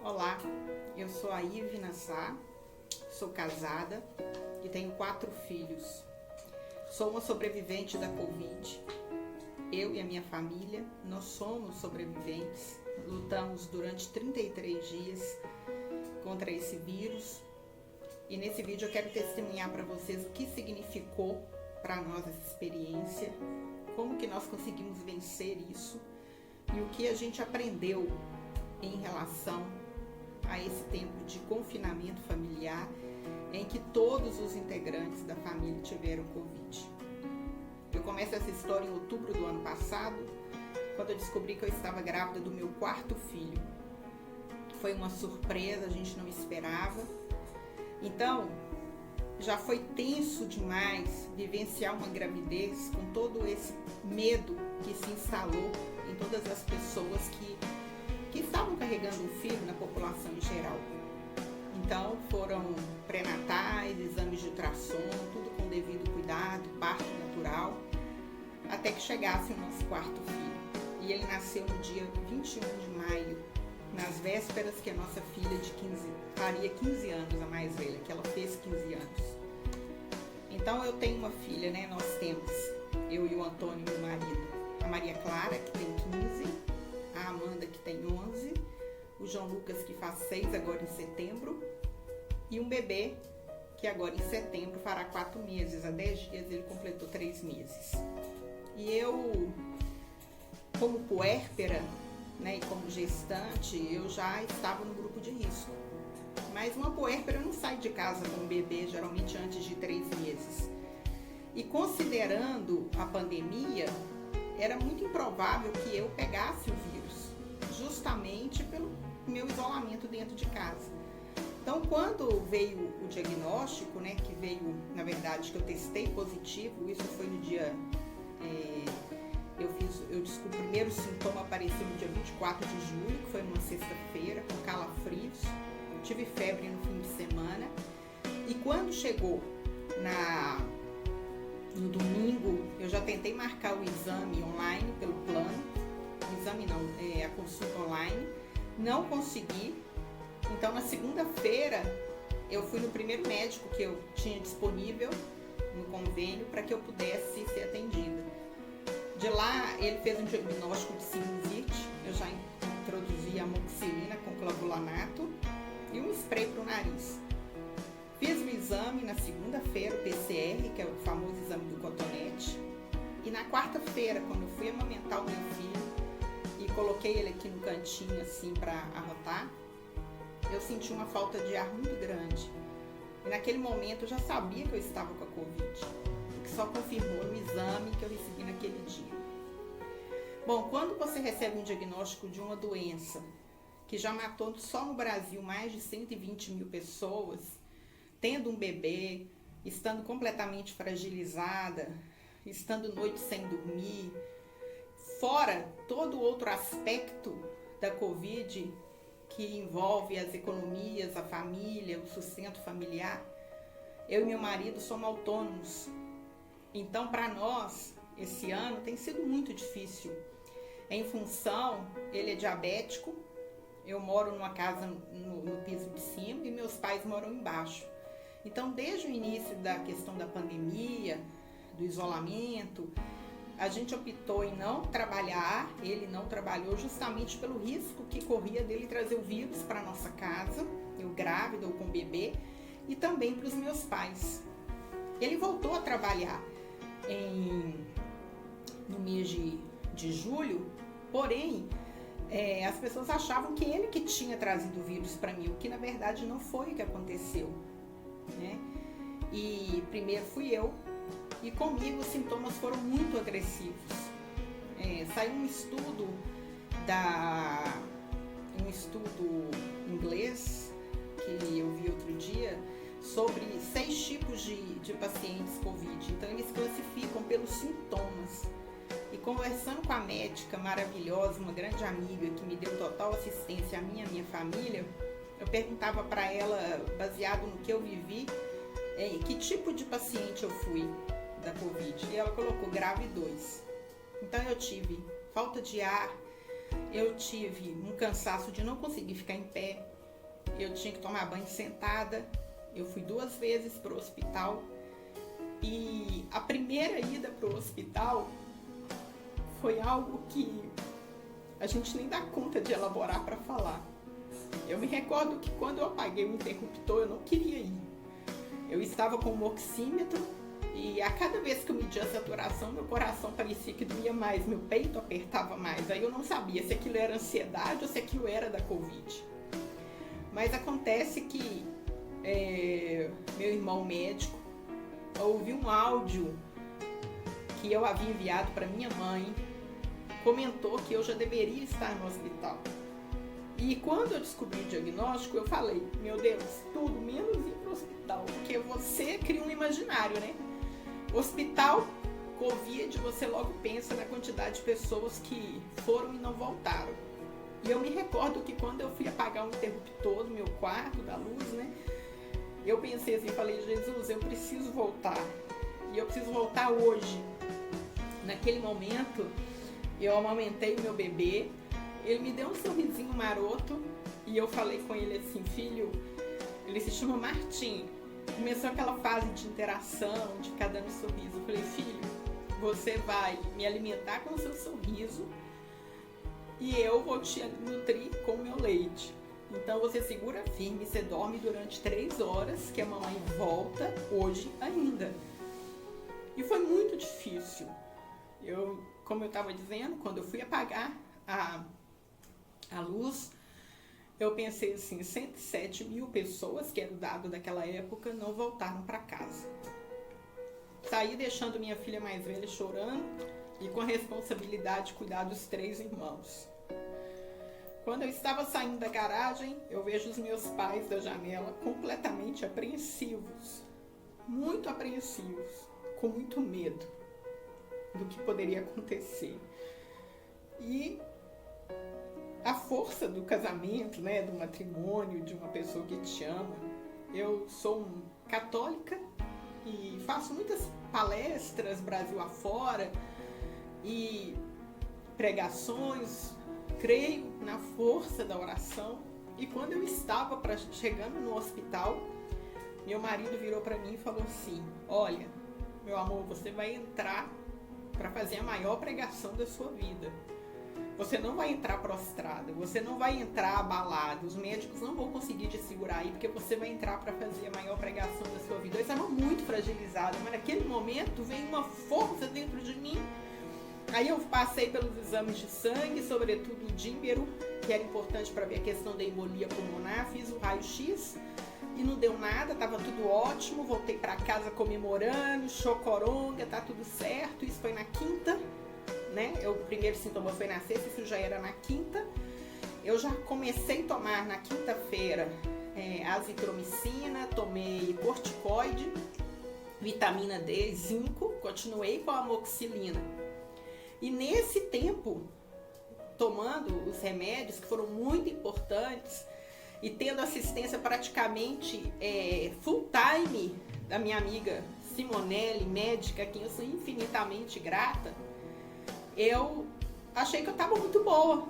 Olá, eu sou a Ive Nassar, sou casada e tenho 4 filhos. Sou uma sobrevivente da Covid. Eu e a minha família, nós somos sobreviventes. Lutamos durante 33 dias contra esse vírus. E nesse vídeo eu quero testemunhar para vocês o que significou para nós essa experiência, como que nós conseguimos vencer isso e o que a gente aprendeu em relação a esse tempo de confinamento familiar em que todos os integrantes da família tiveram Covid. Eu começo essa história em outubro do ano passado, quando eu descobri que eu estava grávida do meu 4º filho. Foi uma surpresa, a gente não esperava. Então, já foi tenso demais vivenciar uma gravidez com todo esse medo que se instalou em todas as pessoas que estavam carregando um filho na população em geral. Então, foram pré-natais, exames de ultrassom, tudo com devido cuidado, parto natural, até que chegasse o nosso 4º filho. E ele nasceu no dia 21 de maio, nas vésperas que a nossa filha faria 15 anos, a mais velha, que ela fez 15 anos. Então, eu tenho uma filha, né? Nós temos, eu e o Antônio, meu marido, a Maria Clara, que tem 15, a Amanda, que tem 11, o João Lucas, que faz 6 agora em setembro, e um bebê que agora em setembro fará 4 meses, há 10 dias ele completou 3 meses. E eu, como puérpera, né, e como gestante, eu já estava no grupo de risco. Mas uma puérpera não sai de casa com um bebê, geralmente antes de 3 meses. E considerando a pandemia, era muito improvável que eu pegasse o vírus, justamente pelo meu isolamento dentro de casa. Então, quando veio o diagnóstico, né, que veio, na verdade, que eu testei positivo, isso foi no dia... Eu descobri, o primeiro sintoma apareceu no dia 24 de julho, que foi numa sexta-feira, com calafrios. Tive febre no fim de semana. E quando chegou no domingo, eu já tentei marcar o exame online pelo plano. O exame não, a consulta online. Não consegui. Então, na segunda-feira, eu fui no primeiro médico que eu tinha disponível no convênio para que eu pudesse ser atendida. De lá, ele fez um diagnóstico de sinusite. Eu já introduzi amoxicilina com clavulanato e um spray para o nariz. Fiz o exame na segunda-feira, o PCR, que é o famoso exame do cotonete. E na quarta-feira, quando eu fui amamentar o meu filho e coloquei ele aqui no cantinho assim para arrotar, eu senti uma falta de ar muito grande. E naquele momento eu já sabia que eu estava com a Covid, o que só confirmou no exame que eu recebi naquele dia. Bom, quando você recebe um diagnóstico de uma doença que já matou só no Brasil mais de 120 mil pessoas, tendo um bebê, estando completamente fragilizada, estando noite sem dormir, fora todo outro aspecto da Covid que envolve as economias, a família, o sustento familiar, eu e meu marido somos autônomos. Então, para nós, esse ano tem sido muito difícil. Em função, ele é diabético, eu moro numa casa no piso de cima e meus pais moram embaixo. Então, desde o início da questão da pandemia, do isolamento, a gente optou em não trabalhar, ele não trabalhou justamente pelo risco que corria dele trazer o vírus para nossa casa, eu grávida ou com bebê, e também para os meus pais. Ele voltou a trabalhar no mês de julho, porém, as pessoas achavam que ele que tinha trazido o vírus para mim, o que na verdade não foi o que aconteceu, né? E primeiro fui eu, e comigo os sintomas foram muito agressivos. Saiu um estudo inglês que eu vi outro dia sobre 6 tipos de pacientes Covid. Então eles classificam pelos sintomas. E conversando com a médica maravilhosa, uma grande amiga que me deu total assistência a mim e a minha família, eu perguntava para ela, baseado no que eu vivi, que tipo de paciente eu fui da Covid. E ela colocou grave 2. Então eu tive falta de ar, eu tive um cansaço de não conseguir ficar em pé, eu tinha que tomar banho sentada. Eu fui 2 vezes para o hospital. E a primeira ida para o hospital foi algo que a gente nem dá conta de elaborar para falar. Eu me recordo que quando eu apaguei o interruptor, eu não queria ir. Eu estava com o oxímetro e a cada vez que eu media a saturação, meu coração parecia que doía mais, meu peito apertava mais. Aí eu não sabia se aquilo era ansiedade ou se aquilo era da Covid. Mas acontece que meu irmão médico ouviu um áudio que eu havia enviado para minha mãe, comentou que eu já deveria estar no hospital. E quando eu descobri o diagnóstico, eu falei, meu Deus, tudo menos ir para o hospital, porque você cria um imaginário, né? Hospital, Covid, você logo pensa na quantidade de pessoas que foram e não voltaram. E eu me recordo que quando eu fui apagar o interruptor do meu quarto, da luz, né? Eu pensei assim, falei, Jesus, eu preciso voltar. E eu preciso voltar hoje. Naquele momento, eu amamentei o meu bebê. Ele me deu um sorrisinho maroto. E eu falei com ele assim, filho, ele se chama Martim. Começou aquela fase de interação, de ficar dando sorriso. Eu falei, filho, você vai me alimentar com o seu sorriso e eu vou te nutrir com o meu leite. Então você segura firme, você dorme durante 3 horas, que a mamãe volta hoje ainda. E foi muito difícil. Como eu estava dizendo, quando eu fui apagar a luz, eu pensei assim, 107 mil pessoas, que era o dado daquela época, não voltaram para casa. Saí deixando minha filha mais velha chorando e com a responsabilidade de cuidar dos 3 irmãos. Quando eu estava saindo da garagem, eu vejo os meus pais da janela completamente apreensivos, muito apreensivos, com muito medo do que poderia acontecer. E a força do casamento, né, do matrimônio, de uma pessoa que te ama. Eu sou católica e faço muitas palestras Brasil afora e pregações. Creio na força da oração. E quando eu estava chegando no hospital, meu marido virou para mim e falou assim, olha, meu amor, você vai entrar para fazer a maior pregação da sua vida. Você não vai entrar prostrada, você não vai entrar abalado, os médicos não vão conseguir te segurar aí, porque você vai entrar para fazer a maior pregação da sua vida. Eu estava muito fragilizada, mas naquele momento veio uma força dentro de mim. Aí eu passei pelos exames de sangue, sobretudo o dímbero, que era importante para ver a questão da embolia pulmonar, fiz o raio-x e não deu nada, estava tudo ótimo, voltei para casa comemorando, chocoronga, tá tudo certo, isso foi na quinta. Né? O primeiro sintoma foi na sexta, isso já era na quinta. Eu já comecei a tomar na quinta-feira azitromicina, tomei corticoide, vitamina D, zinco, continuei com a amoxicilina. E nesse tempo, tomando os remédios que foram muito importantes e tendo assistência praticamente full time da minha amiga Simonelli, médica, a quem eu sou infinitamente grata, eu achei que eu estava muito boa.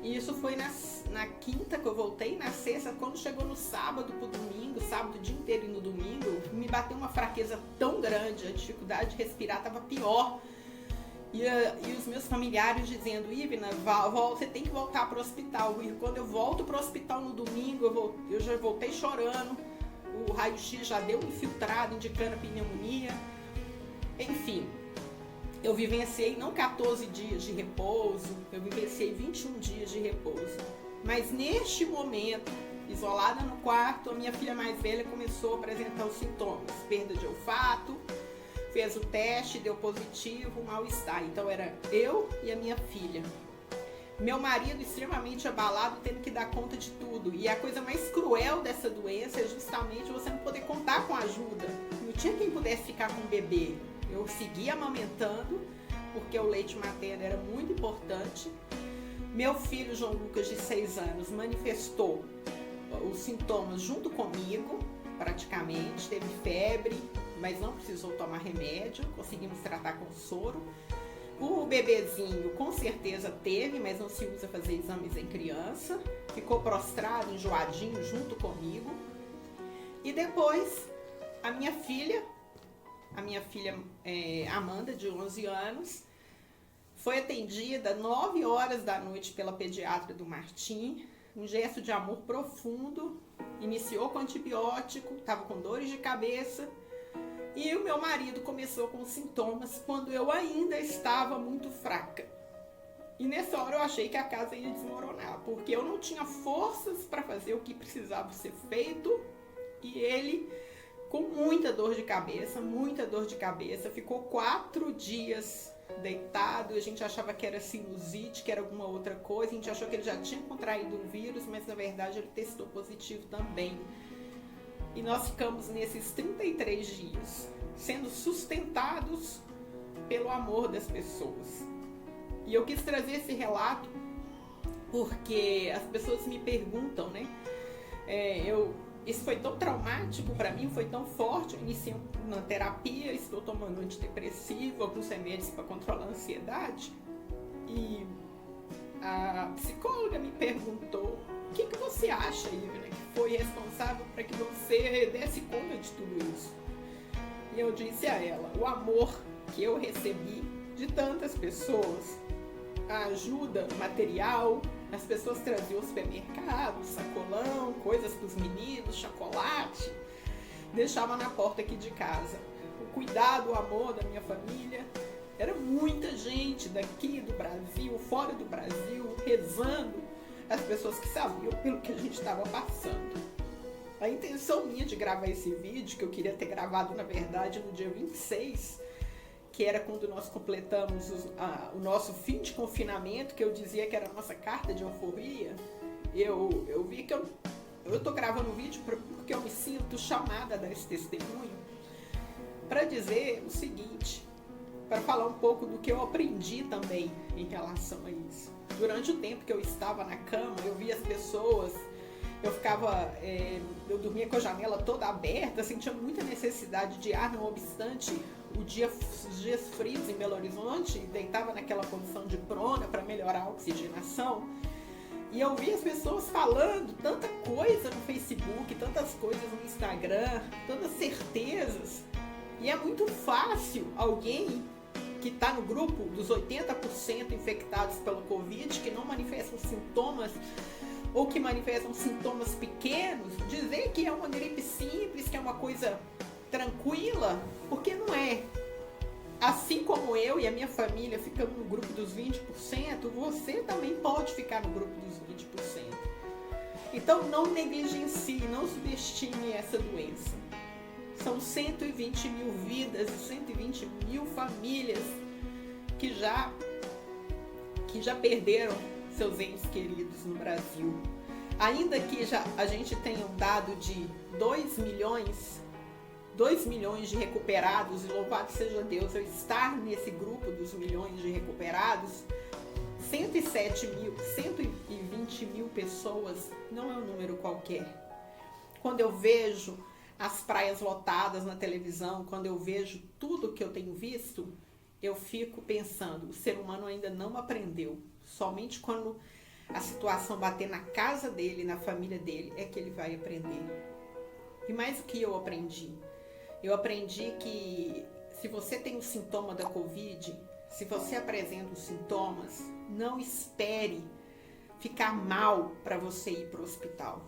E isso foi na quinta que eu voltei, na sexta, quando chegou no sábado pro domingo, sábado o dia inteiro e no domingo, me bateu uma fraqueza tão grande, a dificuldade de respirar estava pior. E os meus familiares dizendo, Ivna, você tem que voltar para o hospital. E quando eu volto para o hospital no domingo, eu já voltei chorando, o raio-x já deu infiltrado, indicando a pneumonia. Enfim, eu vivenciei não 14 dias de repouso, eu vivenciei 21 dias de repouso. Mas neste momento, isolada no quarto, a minha filha mais velha começou a apresentar os sintomas. Perda de olfato, fez o teste, deu positivo, mal-estar. Então era eu e a minha filha. Meu marido extremamente abalado, tendo que dar conta de tudo. E a coisa mais cruel dessa doença é justamente você não poder contar com ajuda. Não tinha quem pudesse ficar com o bebê. Eu seguia amamentando, porque o leite materno era muito importante. Meu filho, João Lucas, de 6 anos, manifestou os sintomas junto comigo, praticamente. Teve febre, mas não precisou tomar remédio, conseguimos tratar com soro. O bebezinho com certeza teve, mas não se usa fazer exames em criança. Ficou prostrado, enjoadinho, junto comigo. E depois, a minha filha Amanda, de 11 anos, foi atendida 9 horas da noite pela pediatra do Martim. Um gesto de amor profundo. Iniciou com antibiótico, estava com dores de cabeça. E o meu marido começou com sintomas quando eu ainda estava muito fraca. E nessa hora eu achei que a casa ia desmoronar, porque eu não tinha forças para fazer o que precisava ser feito. E ele, com muita dor de cabeça, ficou 4 dias deitado. A gente achava que era sinusite, que era alguma outra coisa. A gente achou que ele já tinha contraído um vírus, mas na verdade ele testou positivo também. E nós ficamos nesses 33 dias, sendo sustentados pelo amor das pessoas. E eu quis trazer esse relato porque as pessoas me perguntam, né? Isso foi tão traumático para mim, foi tão forte. Eu iniciei uma terapia, estou tomando antidepressivo, alguns remédios para controlar a ansiedade. E a psicóloga me perguntou: o que você acha, Ivna, que foi responsável para que você desse conta de tudo isso? E eu disse a ela: o amor que eu recebi de tantas pessoas, a ajuda material, as pessoas traziam ao supermercado, sacolão, coisas para os meninos, chocolate, deixavam na porta aqui de casa. O cuidado, o amor da minha família. Era muita gente daqui do Brasil, fora do Brasil, rezando, as pessoas que sabiam pelo que a gente estava passando. A intenção minha de gravar esse vídeo, que eu queria ter gravado, na verdade, no dia 26, que era quando nós completamos o nosso fim de confinamento, que eu dizia que era a nossa carta de euforia, eu vi que eu tô gravando o vídeo porque eu me sinto chamada a dar esse testemunho, para dizer o seguinte, para falar um pouco do que eu aprendi também em relação a isso. Durante o tempo que eu estava na cama, eu via as pessoas, eu dormia com a janela toda aberta, sentia muita necessidade de ar, não obstante os dias frios em Belo Horizonte, deitava naquela condição de prona para melhorar a oxigenação. E eu via as pessoas falando tanta coisa no Facebook, tantas coisas no Instagram, tantas certezas. E é muito fácil alguém que está no grupo dos 80% infectados pelo Covid, que não manifestam sintomas ou que manifestam sintomas pequenos, dizer que é uma gripe simples, que é uma coisa tranquila, porque não é. Assim como eu e a minha família ficamos no grupo dos 20%, você também pode ficar no grupo dos 20%. Então não negligencie, não subestime essa doença. São 120 mil vidas e 120 mil famílias que já perderam seus entes queridos no Brasil. Ainda que a gente tenha um dado de 2 milhões de recuperados, e louvado seja Deus eu estar nesse grupo dos milhões de recuperados, 120 mil pessoas não é um número qualquer. Quando eu vejo as praias lotadas na televisão, quando eu vejo tudo que eu tenho visto, eu fico pensando, o ser humano ainda não aprendeu. Somente quando a situação bater na casa dele, na família dele, é que ele vai aprender. E mais o que eu aprendi? Eu aprendi que se você tem um sintoma da Covid, se você apresenta os sintomas, não espere ficar mal para você ir para o hospital.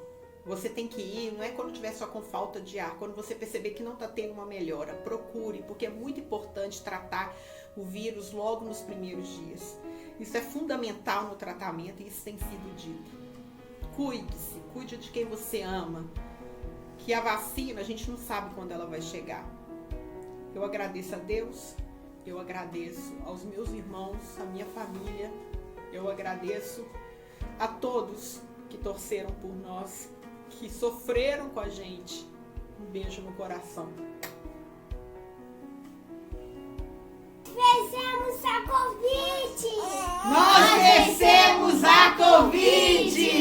Você tem que ir, não é quando estiver só com falta de ar, quando você perceber que não está tendo uma melhora, procure, porque é muito importante tratar o vírus logo nos primeiros dias. Isso é fundamental no tratamento e isso tem sido dito. Cuide-se, cuide de quem você ama, que a vacina a gente não sabe quando ela vai chegar. Eu agradeço a Deus, eu agradeço aos meus irmãos, à minha família, eu agradeço a todos que torceram por nós, que sofreram com a gente. Um beijo no coração. Vencemos a Covid! Nós vencemos a Covid!